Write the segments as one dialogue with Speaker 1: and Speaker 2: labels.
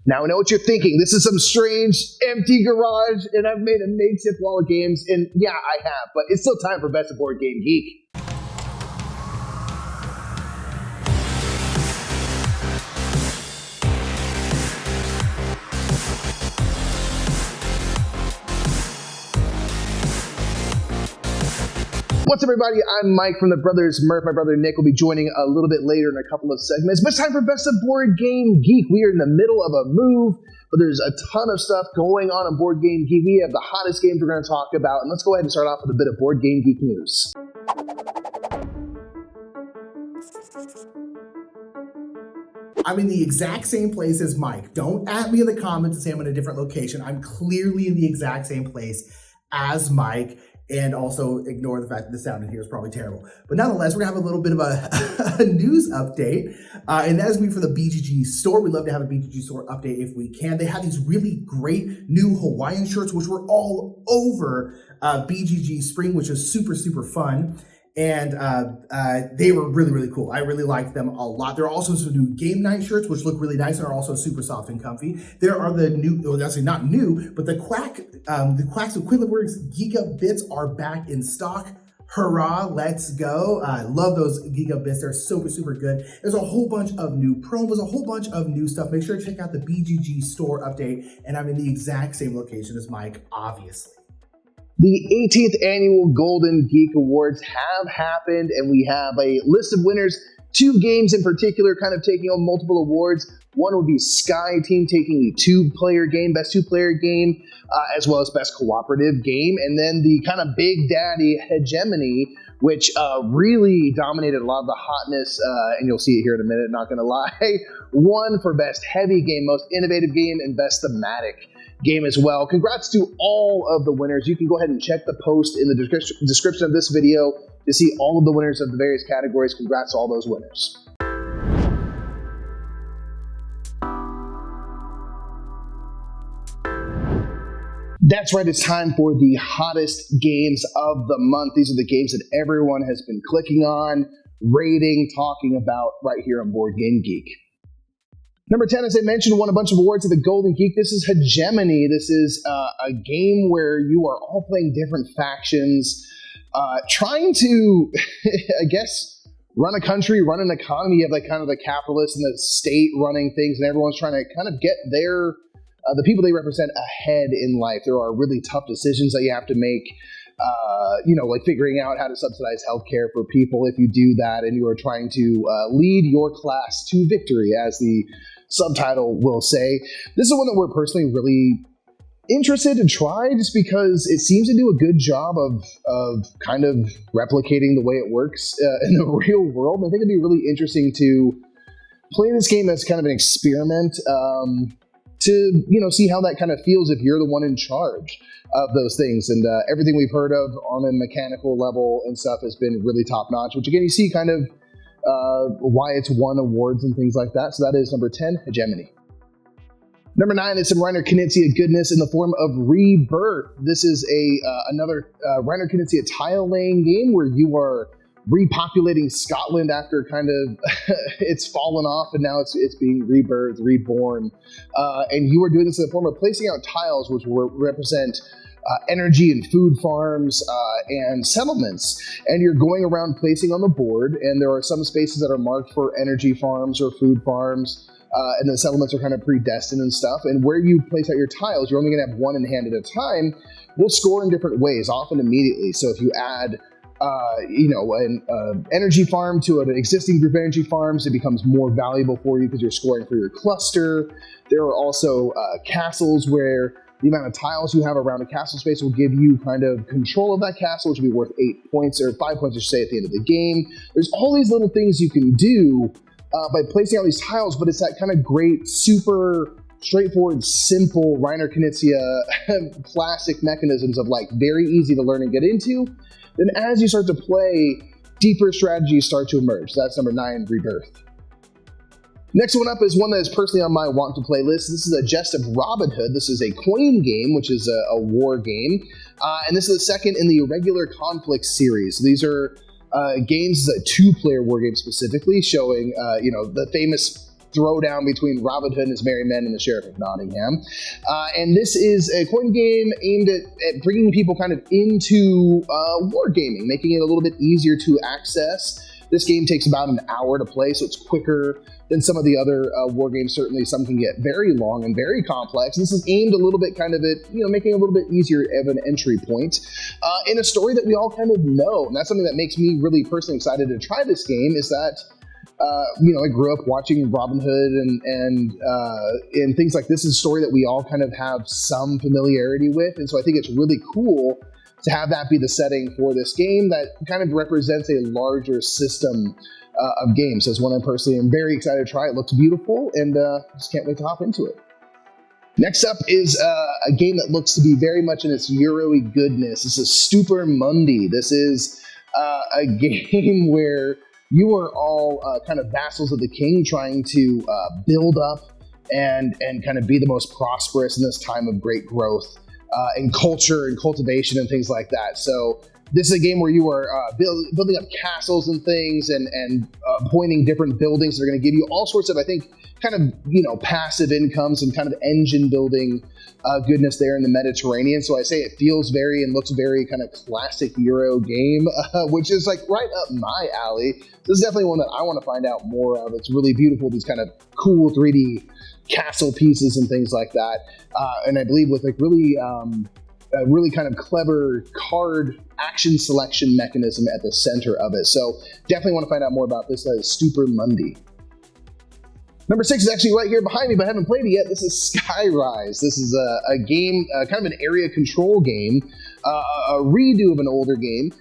Speaker 1: Now I know what you're thinking. This is some strange, empty garage, and I've made a makeshift wall of games, and yeah, I have, but it's still time for Best of Board Game Geek. What's up, everybody? I'm Mike from the Brothers Murph. My brother Nick will be joining a little bit later in a couple of segments. But it's time for Best of Board Game Geek. We are in the middle of a move, but there's a ton of stuff going on Board Game Geek. We have the hottest games we're going to talk about. And let's go ahead and start off with a bit of Board Game Geek news.
Speaker 2: I'm in the exact same place as Mike. Don't at me in the comments and say I'm in a different location. I'm clearly in the exact same place as Mike. And also ignore the fact that the sound in here is probably terrible. But nonetheless, we're going to have a little bit of a news update. And that is me for the BGG store. We love to have a BGG store update if we can. They have these really great new Hawaiian shirts, which were all over BGG Spring, which is super, super fun. And they were really, really cool. I really liked them a lot. There are also some new game night shirts, which look really nice and are also super soft and comfy. There are the new, well, actually not new, but the Quacks of Quined Geek Up Bits are back in stock. Hurrah, let's go. I love those Geek Up Bits. They're super, super good. There's a whole bunch of new promos, a whole bunch of new stuff. Make sure to check out the BGG store update. And I'm in the exact same location as Mike, obviously.
Speaker 1: The 18th annual Golden Geek Awards have happened, and we have a list of winners. 2 games in particular kind of taking on multiple awards. One would be Sky Team taking the 2-player game, best 2-player game, as well as best cooperative game. And then the kind of big daddy Hegemony, which really dominated a lot of the hotness, and you'll see it here in a minute, not going to lie, won for best heavy game, most innovative game, and best thematic game as well. Congrats to all of the winners. You can go ahead and check the post in the description of this video to see all of the winners of the various categories. Congrats to all those winners. That's right, it's time for the hottest games of the month. These are the games that everyone has been clicking on, rating, talking about right here on Board Game Geek. Number 10, as I mentioned, won a bunch of awards at the Golden Geek. This is Hegemony. This is a game where you are all playing different factions, trying to, I guess, run a country, run an economy. You have like kind of the capitalists and the state running things, and everyone's trying to kind of get their, the people they represent ahead in life. There are really tough decisions that you have to make. Like figuring out how to subsidize healthcare for people if you do that, and you are trying to lead your class to victory, as the subtitle will say. This is one that we're personally really interested to try, just because it seems to do a good job of kind of replicating the way it works in the real world. I think it'd be really interesting to play this game as kind of an experiment to see how that kind of feels if you're the one in charge of those things. And everything we've heard of on a mechanical level and stuff has been really top notch, which again, you see kind of why it's won awards and things like that. So that is number 10, Hegemony. Number 9 is some Reiner Knizia goodness in the form of Rebirth. This is another Reiner Knizia tile laying game where you are repopulating Scotland after kind of it's fallen off, and now it's being rebirthed, reborn. And you are doing this in the form of placing out tiles, which will represent energy and food farms and settlements. And you're going around placing on the board, and there are some spaces that are marked for energy farms or food farms, and the settlements are kind of predestined and stuff. And where you place out your tiles, you're only going to have one in hand at a time, will score in different ways, often immediately. So if you add an energy farm to an existing group of energy farms, it becomes more valuable for you because you're scoring for your cluster. There are also castles where the amount of tiles you have around a castle space will give you kind of control of that castle, which will be worth 8 points, or 5 points, I should say, at the end of the game. There's all these little things you can do by placing out these tiles, but it's that kind of great, super straightforward, simple Reiner Knizia classic mechanisms of like very easy to learn and get into. Then as you start to play, deeper strategies start to emerge. So that's number 9, Rebirth. Next one up is one that is personally on my want to play list. This is a Gest of Robin Hood. This is a coin game, which is a war game. And this is the second in the Irregular Conflict series. So these are games, a 2-player war game specifically, showing the famous throwdown between Robin Hood and his merry men and the Sheriff of Nottingham. And this is a coin game aimed at bringing people kind of into wargaming, making it a little bit easier to access. This game takes about an hour to play, so it's quicker than some of the other war games. Certainly some can get very long and very complex. This is aimed a little bit kind of at, making it a little bit easier of an entry point in a story that we all kind of know. And that's something that makes me really personally excited to try this game, is that I grew up watching Robin Hood and things like this. Is a story that we all kind of have some familiarity with. And so I think it's really cool to have that be the setting for this game that kind of represents a larger system of games. So it's one I personally am very excited to try. It looks beautiful, and just can't wait to hop into it. Next up is a game that looks to be very much in its Euro-y goodness. This is Stupor Mundi. This is a game where you are all kind of vassals of the king, trying to build up and kind of be the most prosperous in this time of great growth in culture and cultivation and things like that. So this is a game where you are building up castles and things and appointing different buildings that are going to give you all sorts of, I think, kind of, passive incomes and kind of engine building goodness there in the Mediterranean. So I say it feels very and looks very kind of classic Euro game, which is like right up my alley. This is definitely one that I want to find out more of. It's really beautiful, these kind of cool 3D castle pieces and things like that. And I believe with like really kind of clever card action selection mechanism at the center of it. So definitely want to find out more about this. Stupor Mundi. Number 6 is actually right here behind me, but I haven't played it yet. This is Skyrise. This is a game, kind of an area control game, a redo of an older game,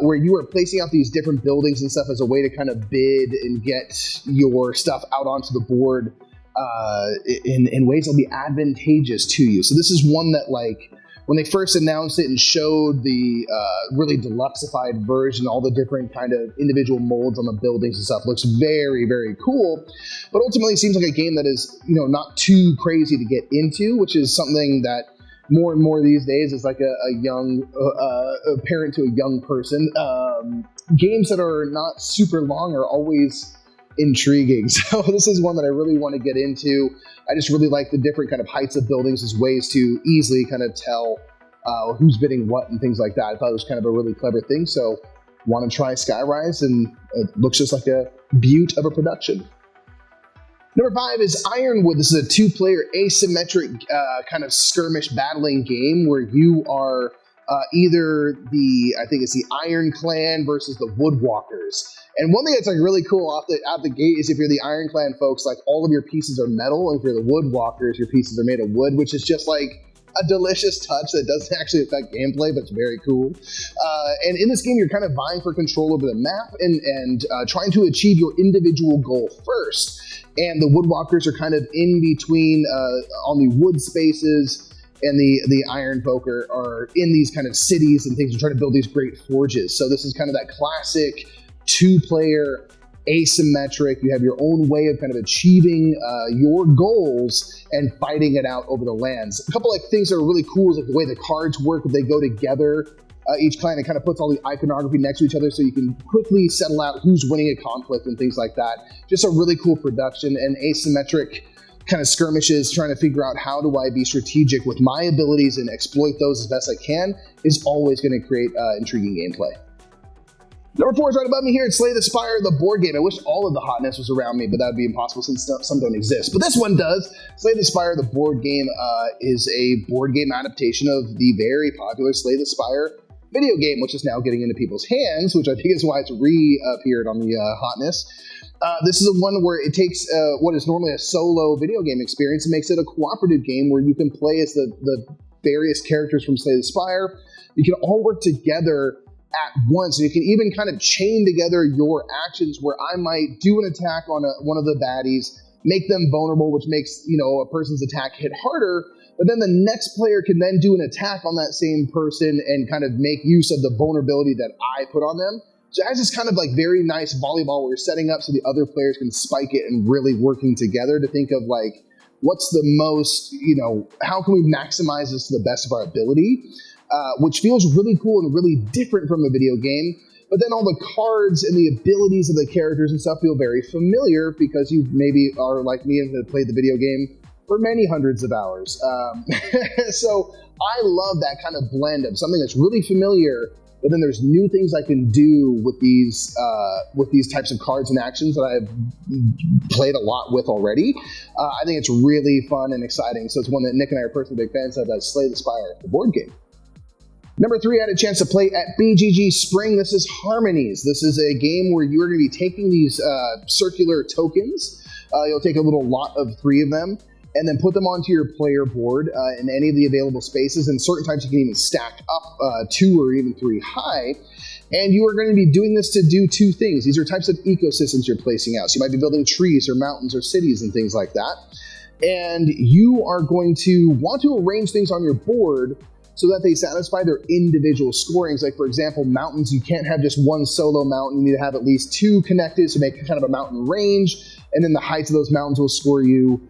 Speaker 1: where you are placing out these different buildings and stuff as a way to kind of bid and get your stuff out onto the board in ways that'll be advantageous to you. So this is one that, like, when they first announced it and showed the really deluxeified version, all the different kind of individual molds on the buildings and stuff, looks very, very cool. But ultimately seems like a game that is, not too crazy to get into, which is something that more and more these days is like a young a parent to a young person. Games that are not super long are always intriguing. So this is one that I really want to get into. I just really like the different kind of heights of buildings as ways to easily kind of tell who's bidding what and things like that. I thought it was kind of a really clever thing. So want to try Skyrise, and it looks just like a beaut of a production. Number 5 is Ironwood. This is a 2-player asymmetric kind of skirmish battling game where you are either I think it's the Iron Clan versus the Woodwalkers. And one thing that's like really cool out the gate is if you're the Iron Clan folks, like all of your pieces are metal, and if you're the Woodwalkers, your pieces are made of wood, which is just like a delicious touch that doesn't actually affect gameplay, but it's very cool. And in this game, you're kind of vying for control over the map and trying to achieve your individual goal first. And the Woodwalkers are kind of in between on the wood spaces, and the Iron folk are in these kind of cities and things and trying to build these great forges. So this is kind of that classic 2-player asymmetric. You have your own way of kind of achieving your goals and fighting it out over the lands. A couple like things that are really cool is like the way the cards work. They go together. Each clan, it kind of puts all the iconography next to each other so you can quickly settle out who's winning a conflict and things like that. Just a really cool production and asymmetric kind of skirmishes, trying to figure out how do I be strategic with my abilities and exploit those as best I can is always going to create intriguing gameplay. Number 4 is right above me here. It's Slay the Spire, the board game. I wish all of the hotness was around me, but that would be impossible since some don't exist. But this one does. Slay the Spire, the board game, is a board game adaptation of the very popular Slay the Spire video game, which is now getting into people's hands, which I think is why it's reappeared on the hotness. This is a one where it takes what is normally a solo video game experience and makes it a cooperative game where you can play as the various characters from Slay the Spire. You can all work together at once, and you can even kind of chain together your actions where I might do an attack on one of the baddies, make them vulnerable, which makes a person's attack hit harder, but then the next player can then do an attack on that same person and kind of make use of the vulnerability that I put on them. So it has this kind of like very nice volleyball where you're setting up so the other players can spike it and really working together to think of like, what's the most, how can we maximize this to the best of our ability? Which feels really cool and really different from a video game. but then all the cards and the abilities of the characters and stuff feel very familiar because you maybe are like me and have played the video game for many hundreds of hours. So I love that kind of blend of something that's really familiar, but then there's new things I can do with these types of cards and actions that I've played a lot with already. I think it's really fun and exciting. So it's one that Nick and I are personally big fans of. Slay the Spire, the board game. Number 3, I had a chance to play at BGG Spring. This is Harmonies. This is a game where you're going to be taking these circular tokens. You'll take a little lot of 3 of them, and then put them onto your player board in any of the available spaces. And certain times you can even stack up 2 or even 3 high. And you are going to be doing this to do 2 things. These are types of ecosystems you're placing out. So you might be building trees or mountains or cities and things like that. And you are going to want to arrange things on your board so that they satisfy their individual scorings. Like, for example, mountains, you can't have just one solo mountain. You need to have at least 2 connected to make kind of a mountain range. And then the heights of those mountains will score you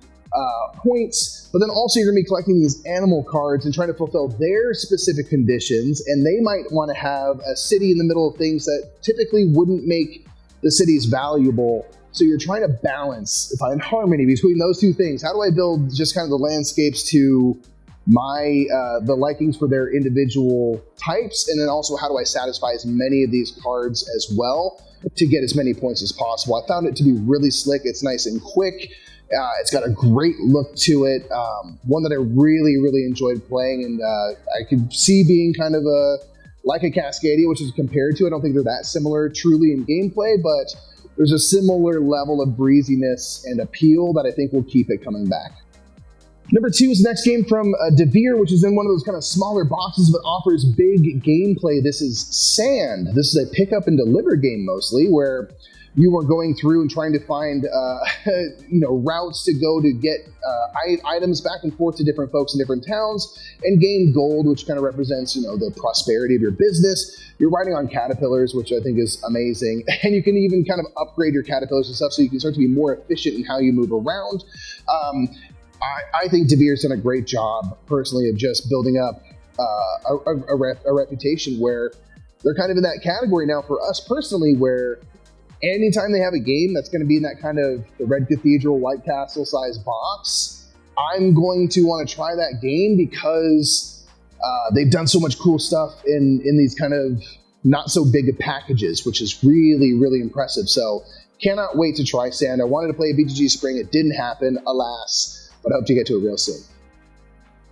Speaker 1: points, but then also you're going to be collecting these animal cards and trying to fulfill their specific conditions, and they might want to have a city in the middle of things that typically wouldn't make the cities valuable. So you're trying to balance, find harmony between those 2 things. How do I build just kind of the landscapes to my the likings for their individual types, and then also how do I satisfy as many of these cards as well to get as many points as possible. I found it to be really slick. It's nice and quick. It's got a great look to it, one that I really, really enjoyed playing, and I could see being kind of like a Cascadia, which is compared to. I don't think they're that similar truly in gameplay, but there's a similar level of breeziness and appeal that I think will keep it coming back. Number 2 is the next game from Devere, which is in one of those kind of smaller boxes but offers big gameplay. This is Sand. This is a pick up and deliver game mostly, where you are going through and trying to find routes to go to get items back and forth to different folks in different towns and gain gold, which kind of represents the prosperity of your business. You're riding on caterpillars, which I think is amazing, and you can even kind of upgrade your caterpillars and stuff so you can start to be more efficient in how you move around. I think Devere's done a great job personally of just building up a reputation where they're kind of in that category now for us personally, where anytime they have a game that's going to be in that kind of the Red Cathedral, White Castle size box, I'm going to want to try that game because they've done so much cool stuff in these kind of not so big of packages, which is really, really impressive. So cannot wait to try Sand. I wanted to play BGG Spring. It didn't happen, alas, but I hope to get to it real soon.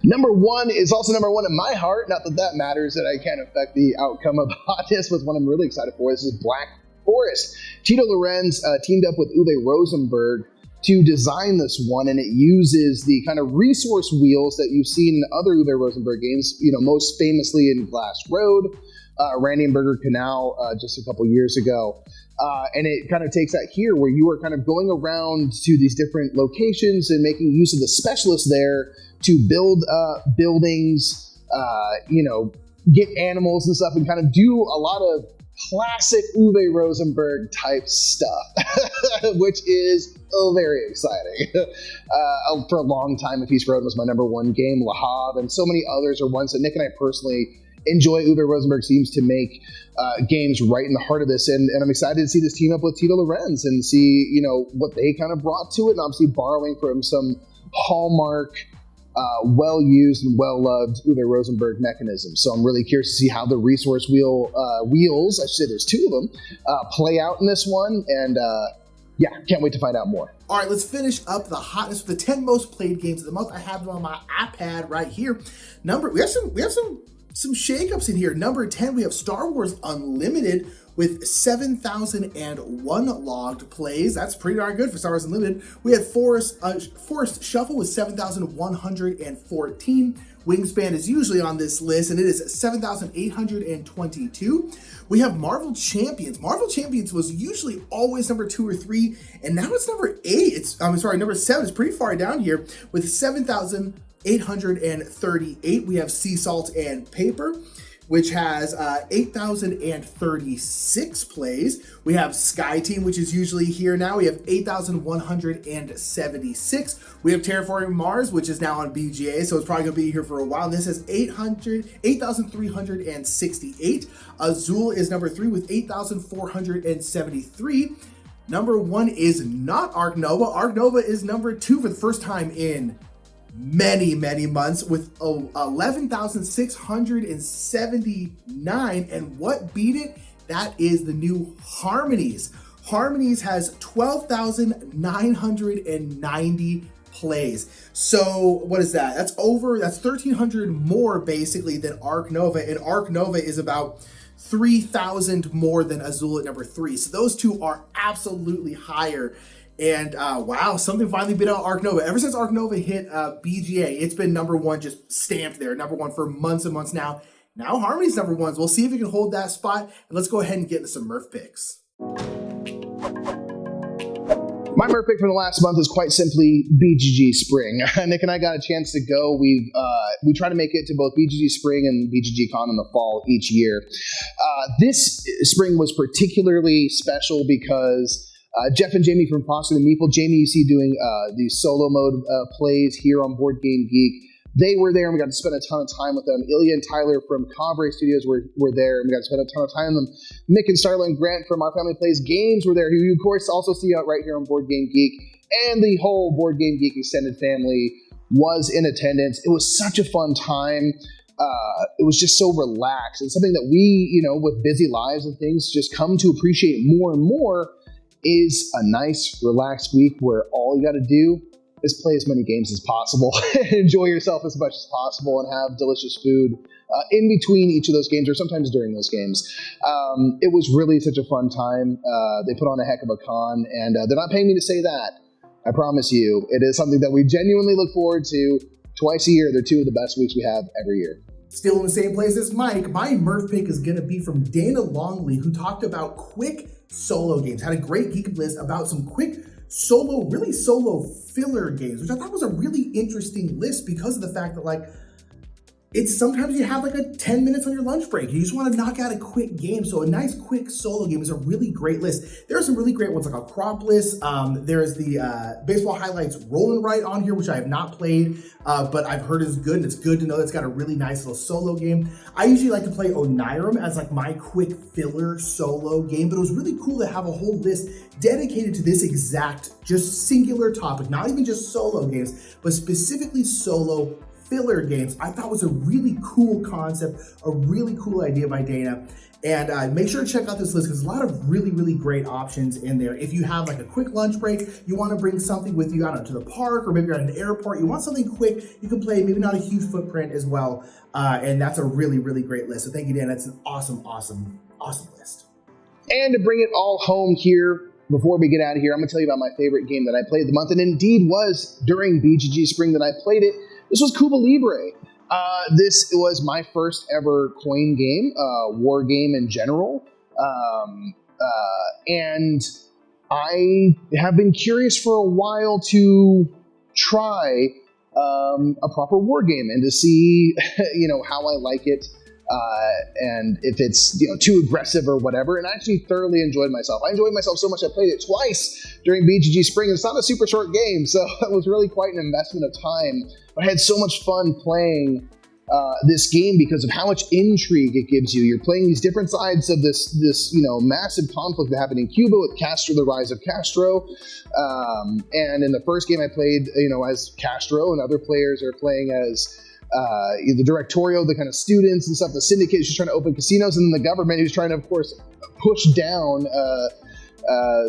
Speaker 1: Number 1 is also number 1 in my heart. Not that that matters, that I can't affect the outcome of Hotness, was one I'm really excited for. This is Black Forest. Tito Lorenz teamed up with Uwe Rosenberg to design this one, and it uses the kind of resource wheels that you've seen in other Uwe Rosenberg games, most famously in Glass Road, Randenburger Canal just a couple years ago. And it kind of takes that here where you are kind of going around to these different locations and making use of the specialists there to build buildings, get animals and stuff, and kind of do a lot of classic Uwe Rosenberg type stuff, which is very exciting. For a long time, A Feast for Odin was my number 1 game. Le Havre and so many others are ones that Nick and I personally enjoy. Uwe Rosenberg seems to make games right in the heart of this, and I'm excited to see this team up with Tito Lorenz and see what they kind of brought to it, and obviously borrowing from some hallmark well-used and well-loved Uwe Rosenberg mechanisms. So I'm really curious to see how the resource wheels, I should say there's 2 of them, play out in this one, and can't wait to find out more.
Speaker 2: All right, let's finish up the Hotness with the 10 most played games of the month. I have them on my iPad right here. We have some shakeups in here. Number 10, we have Star Wars Unlimited with 7,001 logged plays. That's pretty darn good for Star Wars Unlimited. We had Forest Shuffle with 7,114. Wingspan is usually on this list, and it is 7,822. We have Marvel Champions. Marvel Champions was usually always number 2 or 3, and now it's number 8. Number 7 is pretty far down here with 7,838. We have Sea Salt and Paper. which has 8,036 plays. We have Sky Team, which is usually here now. We have 8,176. We have Terraforming Mars, which is now on BGA, so it's probably going to be here for a while. This is 8,368. Azul is number 3 with 8,473. Number 1 is not Arc Nova. Arc Nova is number 2 for the first time in many months with 11,679. And what beat it? That is the new Harmonies. Harmonies has 12,990 plays. So what is that? That's 1,300 more basically than Arc Nova, and Arc Nova is about 3,000 more than Azul at number 3. So those two are absolutely higher. And wow, something finally beat out Arc Nova. Ever since Arc Nova hit BGA, it's been number 1, just stamped there, number 1 for months and months now. Now Harmony's number 1. We'll see if it can hold that spot. And let's go ahead and get into some Murph picks.
Speaker 1: My Murph pick for the last month is quite simply BGG Spring. Nick and I got a chance to go. We try to make it to both BGG Spring and BGG Con in the fall each year. This spring was particularly special because Jeff and Jamie from Foster the Meeple, Jamie you see doing these solo mode plays here on BoardGameGeek. They were there and we got to spend a ton of time with them. Ilya and Tyler from Cabre Studios were there and we got to spend a ton of time with them. Mick and Starla and Grant from Our Family Plays Games were there, who you of course also see out right here on BoardGameGeek. And the whole BoardGameGeek extended family was in attendance. It was such a fun time. It was just so relaxed and something that we, with busy lives and things, just come to appreciate more and more is a nice, relaxed week where all you got to do is play as many games as possible, enjoy yourself as much as possible, and have delicious food in between each of those games or sometimes during those games. It was really such a fun time. They put on a heck of a con, and they're not paying me to say that. I promise you. It is something that we genuinely look forward to twice a year. They're 2 of the best weeks we have every year.
Speaker 2: Still in the same place as Mike, my Murph pick is going to be from Dana Longley, who talked about quick solo games. Had a great geek list about some quick solo filler games, which I thought was a really interesting list because of the fact that it's sometimes you have 10 minutes on your lunch break. You just want to knock out a quick game. So a nice quick solo game is a really great list. There are some really great ones like Acropolis. There's the Baseball Highlights Rollin' Right on here, which I have not played, but I've heard is good. And it's good to know it's got a really nice little solo game. I usually like to play Onirim as my quick filler solo game, but it was really cool to have a whole list dedicated to this exact, just singular topic, not even just solo games, but specifically solo filler games. I thought was a really cool concept, a really cool idea by Dana. And make sure to check out this list because there's a lot of really great options in there. If you have a quick lunch break, you want to bring something with you, I don't know, to the park, or maybe you're at an airport, you want something quick, you can play, maybe not a huge footprint as well. And that's a really great list. So thank you, Dana. That's an awesome list.
Speaker 1: And to bring it all home here, before we get out of here, I'm going to tell you about my favorite game that I played of the month, and indeed was during BGG Spring that I played it. This was Cuba Libre. This was my first ever coin game, war game in general. And I have been curious for a while to try a proper war game and to see, how I like it. And if it's too aggressive or whatever, and I actually thoroughly enjoyed myself. I enjoyed myself so much I played it twice during BGG Spring. It's not a super short game, so it was really quite an investment of time. But I had so much fun playing this game because of how much intrigue it gives you. You're playing these different sides of this massive conflict that happened in Cuba with Castro, the rise of Castro. And in the first game I played, as Castro, and other players are playing as the Directorio, the kind of students and stuff. The syndicate is just trying to open casinos, and then the government who's trying to, of course, push down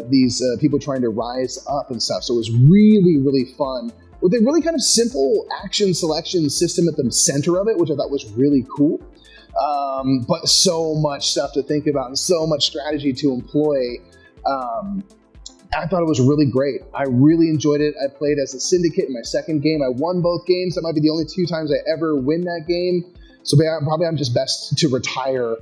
Speaker 1: these people trying to rise up and stuff. So it was really fun with a really kind of simple action selection system at the center of it, which I thought was really cool. But so much stuff to think about and so much strategy to employ. I thought it was really great. I really enjoyed it. I played as a syndicate in my second game. I won both games. That might be the only 2 times I ever win that game. So probably I'm just best to retire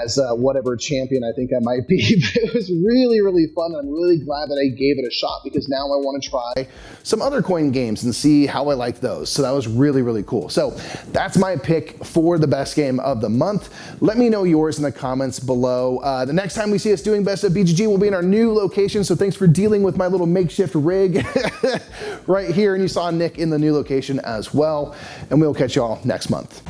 Speaker 1: as whatever champion I think I might be. But it was really, really fun. I'm really glad that I gave it a shot because now I want to try some other coin games and see how I like those. So that was really, really cool. So that's my pick for the best game of the month. Let me know yours in the comments below. The next time we see us doing Best of BGG will be in our new location. So thanks for dealing with my little makeshift rig right here. And you saw Nick in the new location as well. And we'll catch y'all next month.